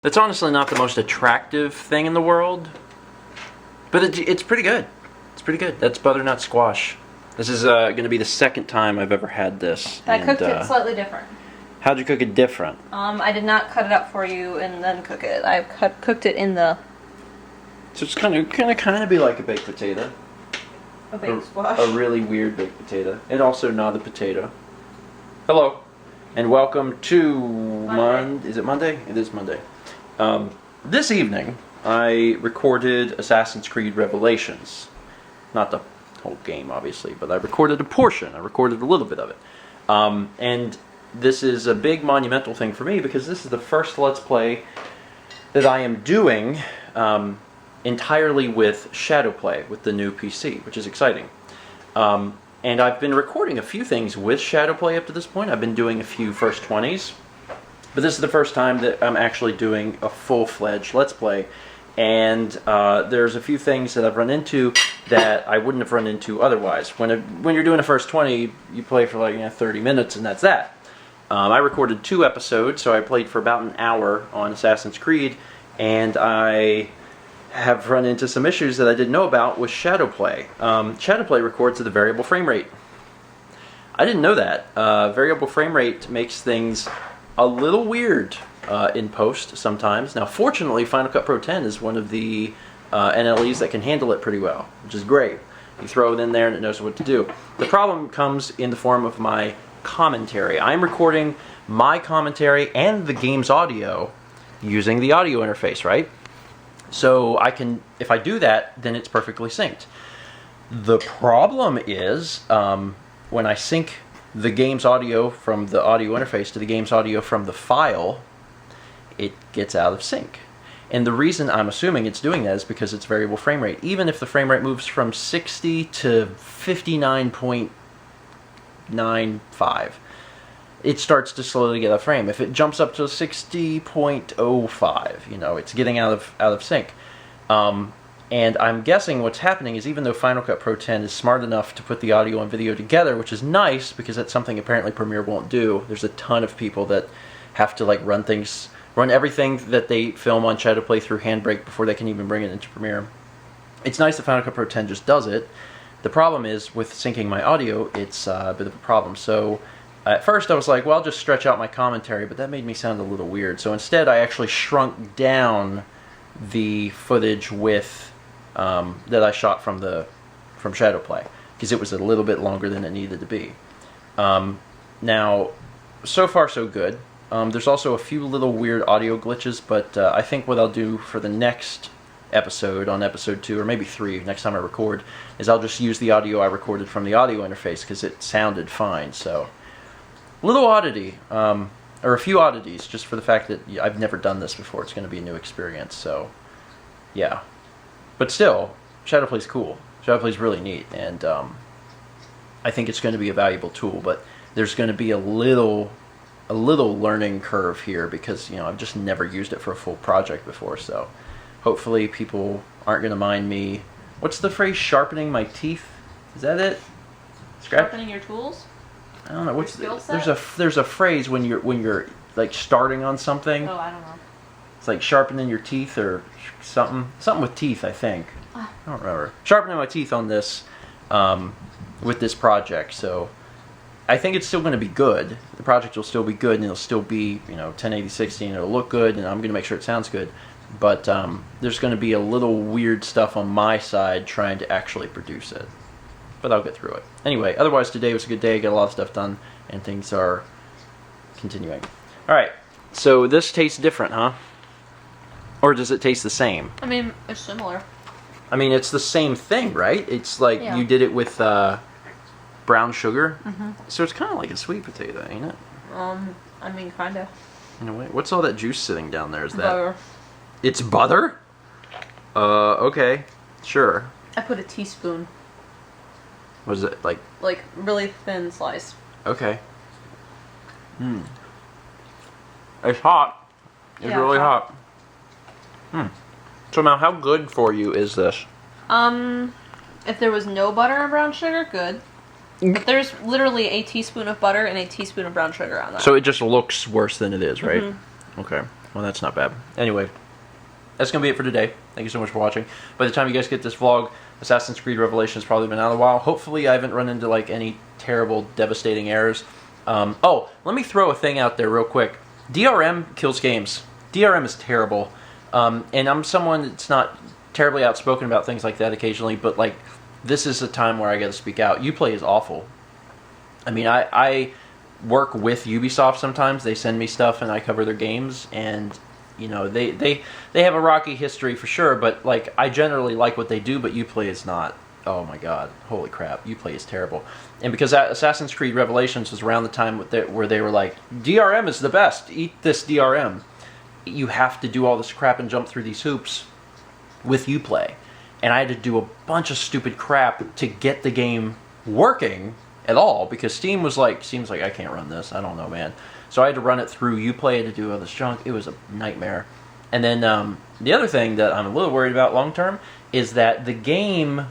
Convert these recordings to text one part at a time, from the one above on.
That's honestly not the most attractive thing in the world, but it's pretty good. It's pretty good. That's butternut squash. This is going to be the second time I've ever had this. I cooked it slightly different. How'd you cook it different? I did not cut it up for you and then cook it. I cooked it in the... So it's kind of be like a baked potato. A baked squash. A really weird baked potato. And also not a potato. Hello. And welcome to Monday. Is it Monday? It is Monday. This evening, I recorded Assassin's Creed Revelations. Not the whole game, obviously, but I recorded a portion. I recorded a little bit of it. And this is a big monumental thing for me because this is the first Let's Play that I am doing entirely with ShadowPlay, with the new PC, which is exciting. And I've been recording a few things with ShadowPlay up to this point. I've been doing a few first 20s. But this is the first time that I'm actually doing a full-fledged Let's Play. And there's a few things that I've run into that I wouldn't have run into otherwise. When you're doing a first 20, you play for like 30 minutes and that's that. I recorded 2 episodes, so I played for about an hour on Assassin's Creed. And I have run into some issues that I didn't know about with ShadowPlay. ShadowPlay records at a variable frame rate. I didn't know that. Variable frame rate makes things a little weird in post sometimes. Now, fortunately, Final Cut Pro 10 is one of the NLEs that can handle it pretty well, which is great. You throw it in there and it knows what to do. The problem comes in the form of my commentary. I'm recording my commentary and the game's audio using the audio interface, right? So I can, if I do that, then it's perfectly synced. The problem is when I sync the game's audio from the audio interface to the game's audio from the file, it gets out of sync. And the reason I'm assuming it's doing that is because it's variable frame rate. Even if the frame rate moves from 60 to 59.95, it starts to slowly get out of frame. If it jumps up to 60.05, it's getting out of sync. And I'm guessing what's happening is even though Final Cut Pro 10 is smart enough to put the audio and video together, which is nice because that's something apparently Premiere won't do. There's a ton of people that have to run everything that they film on ShadowPlay through Handbrake before they can even bring it into Premiere. It's nice that Final Cut Pro 10 just does it. The problem is with syncing my audio, it's a bit of a problem. So at first I was like, well, I'll just stretch out my commentary, but that made me sound a little weird. So instead I actually shrunk down the footage with that I shot from ShadowPlay because it was a little bit longer than it needed to be. Now, so far so good. There's also a few little weird audio glitches, but I think what I'll do for the next episode, on episode 2 or maybe 3, next time I record, is I'll just use the audio I recorded from the audio interface because it sounded fine. So, little oddity, or a few oddities, just for the fact that I've never done this before. It's going to be a new experience. So, yeah. But still, ShadowPlay's cool. ShadowPlay's really neat, and I think it's going to be a valuable tool. But there's going to be a little learning curve here because I've just never used it for a full project before. So hopefully people aren't going to mind me. What's the phrase? Sharpening my teeth? Is that it? Sharpening your tools? I don't know. What's there's a phrase when you're like starting on something. Oh, I don't know. It's like sharpening your teeth or something with teeth, I think. I don't remember. Sharpening my teeth on this with this project. So I think it's still going to be good. The project will still be good, and it'll still be 1080/60, and it'll look good, and I'm going to make sure it sounds good. But there's going to be a little weird stuff on my side trying to actually produce it. But I'll get through it. Anyway, otherwise today was a good day. Got a lot of stuff done, and things are continuing. All right. So this tastes different, huh? Or does it taste the same? I mean, it's similar. I mean, it's the same thing, right? It's like you did it with brown sugar. Mm-hmm. So it's kind of like a sweet potato, ain't it? I mean, kind of. In a way. What's all that juice sitting down there? Is that butter? It's butter? Okay. Sure. I put a teaspoon. What is it, like really thin slice. Okay. It's hot. It's really hot. So now, how good for you is this? If there was no butter and brown sugar, good. But there's literally a teaspoon of butter and a teaspoon of brown sugar on that. So it just looks worse than it is, right? Mm-hmm. Okay. Well, that's not bad. Anyway, that's going to be it for today. Thank you so much for watching. By the time you guys get this vlog, Assassin's Creed Revelations has probably been out a while. Hopefully I haven't run into like any terrible, devastating errors. Oh, let me throw a thing out there real quick. DRM kills games. DRM is terrible. And I'm someone that's not terribly outspoken about things like that occasionally, but like this is a time where I got to speak out. Uplay is awful. I mean, I work with Ubisoft sometimes. They send me stuff and I cover their games, and you know, they have a rocky history for sure, but like I generally like what they do, but Uplay is not. Oh my god, holy crap, Uplay is terrible. And because Assassin's Creed Revelations was around the time where they were like, DRM is the best, eat this DRM. You have to do all this crap and jump through these hoops with Uplay. And I had to do a bunch of stupid crap to get the game working at all, because Steam was like, Steam's like, I can't run this, I don't know, man. So I had to run it through Uplay, I had to do all this junk. It was a nightmare. And then the other thing that I'm a little worried about long term is that the game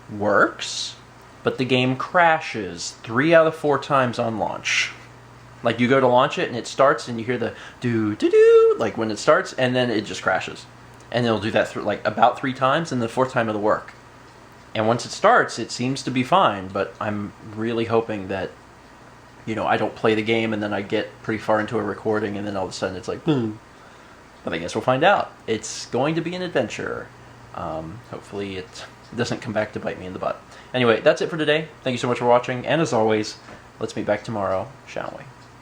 works, but the game crashes 3 out of 4 times on launch. Like you go to launch it and it starts and you hear the do like when it starts, and then it just crashes. And it'll do that through like about 3 times, and the 4th time it'll work. And once it starts, it seems to be fine, but I'm really hoping that, you know, I don't play the game and then I get pretty far into a recording and then all of a sudden it's like, boom. But I guess we'll find out. It's going to be an adventure. Hopefully it doesn't come back to bite me in the butt. Anyway, that's it for today. Thank you so much for watching, and as always, let's meet back tomorrow, shall we?